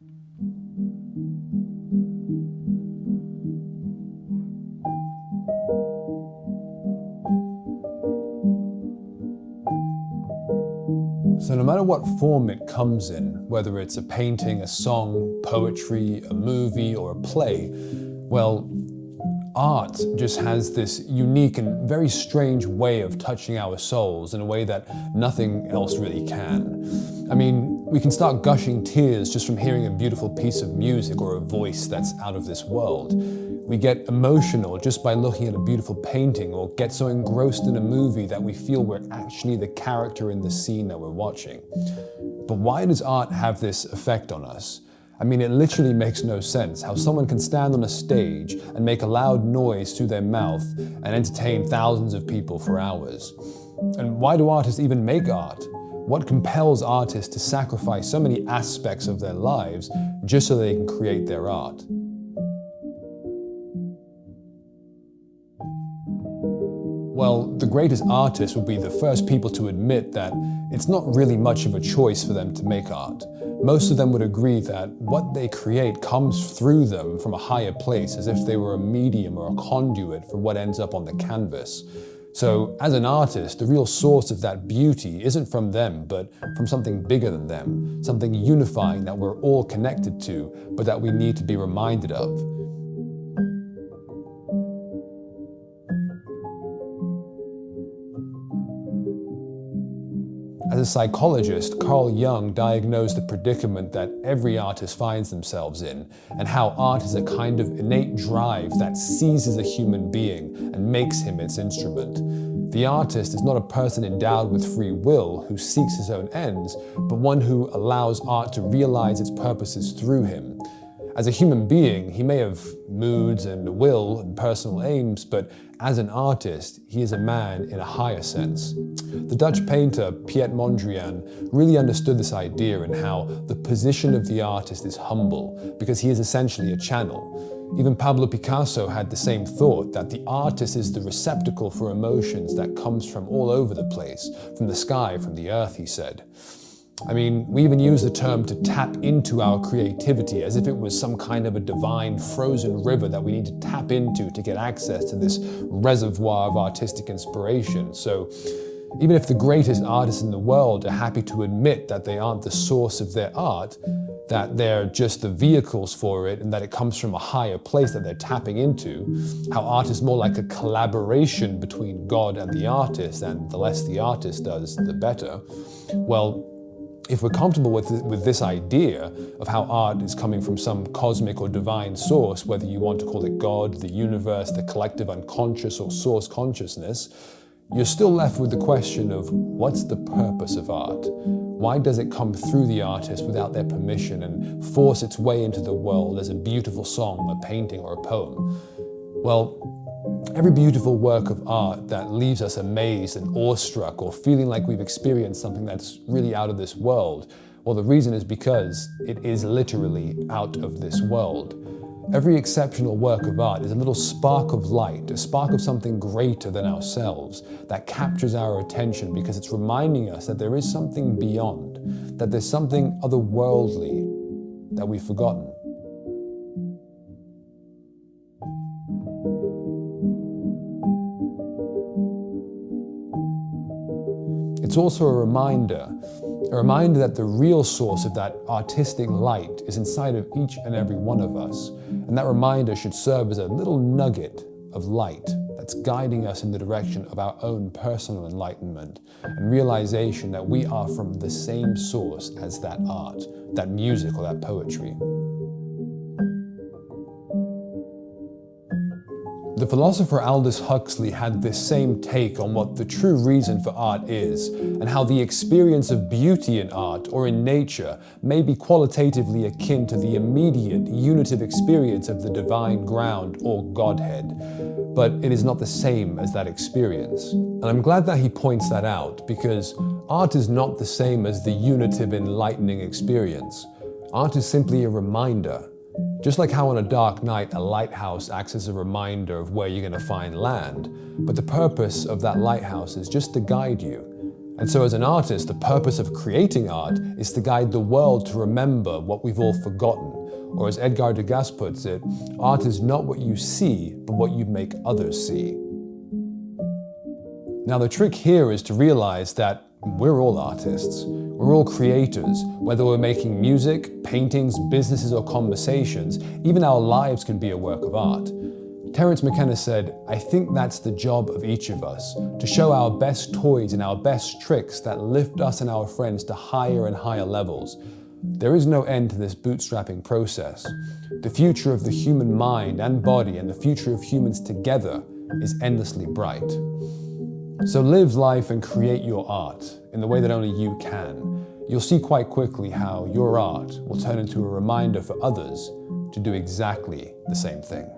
So no matter what form it comes in, whether it's a painting, a song, poetry, a movie, or a play, well, art just has this unique and very strange way of touching our souls in a way that nothing else really can. I mean, we can start gushing tears just from hearing a beautiful piece of music or a voice that's out of this world. We get emotional just by looking at a beautiful painting, or get so engrossed in a movie that we feel we're actually the character in the scene that we're watching. But why does art have this effect on us? I mean, it literally makes no sense how someone can stand on a stage and make a loud noise through their mouth and entertain thousands of people for hours. And why do artists even make art? What compels artists to sacrifice so many aspects of their lives just so they can create their art? Well, the greatest artists will be the first people to admit that it's not really much of a choice for them to make art. Most of them would agree that what they create comes through them from a higher place, as if they were a medium or a conduit for what ends up on the canvas. So, as an artist, the real source of that beauty isn't from them, but from something bigger than them, something unifying that we're all connected to, but that we need to be reminded of. As a psychologist, Carl Jung diagnosed the predicament that every artist finds themselves in, and how art is a kind of innate drive that seizes a human being and makes him its instrument. The artist is not a person endowed with free will who seeks his own ends, but one who allows art to realize its purposes through him. As a human being, he may have moods and a will and personal aims, but as an artist, he is a man in a higher sense. The Dutch painter Piet Mondrian really understood this idea, and how the position of the artist is humble, because he is essentially a channel. Even Pablo Picasso had the same thought, that the artist is the receptacle for emotions that comes from all over the place, from the sky, from the earth, he said. I mean, we even use the term to tap into our creativity as if it was some kind of a divine frozen river that we need to tap into to get access to this reservoir of artistic inspiration. So even if the greatest artists in the world are happy to admit that they aren't the source of their art, that they're just the vehicles for it, and that it comes from a higher place that they're tapping into, how art is more like a collaboration between God and the artist, and the less the artist does, the better. Well, if we're comfortable with this idea of how art is coming from some cosmic or divine source, whether you want to call it God, the universe, the collective unconscious, or source consciousness, you're still left with the question of what's the purpose of art? Why does it come through the artist without their permission and force its way into the world as a beautiful song, a painting, or a poem? Well, every beautiful work of art that leaves us amazed and awestruck, or feeling like we've experienced something that's really out of this world, well, the reason is because it is literally out of this world. Every exceptional work of art is a little spark of light, a spark of something greater than ourselves, that captures our attention because it's reminding us that there is something beyond, that there's something otherworldly that we've forgotten. It's also a reminder that the real source of that artistic light is inside of each and every one of us. And that reminder should serve as a little nugget of light that's guiding us in the direction of our own personal enlightenment and realization that we are from the same source as that art, that music, or that poetry. The philosopher Aldous Huxley had this same take on what the true reason for art is, and how the experience of beauty in art or in nature may be qualitatively akin to the immediate unitive experience of the divine ground or Godhead, but it is not the same as that experience. And I'm glad that he points that out, because art is not the same as the unitive enlightening experience. Art is simply a reminder. Just like how on a dark night a lighthouse acts as a reminder of where you're going to find land, but the purpose of that lighthouse is just to guide you. And so as an artist, the purpose of creating art is to guide the world to remember what we've all forgotten. Or as Edgar Degas puts it, art is not what you see, but what you make others see. Now the trick here is to realize that we're all artists. We're all creators, whether we're making music, paintings, businesses, or conversations. Even our lives can be a work of art. Terence McKenna said, "I think that's the job of each of us, to show our best toys and our best tricks that lift us and our friends to higher and higher levels. There is no end to this bootstrapping process. The future of the human mind and body and the future of humans together is endlessly bright." So live life and create your art in the way that only you can. You'll see quite quickly how your art will turn into a reminder for others to do exactly the same thing.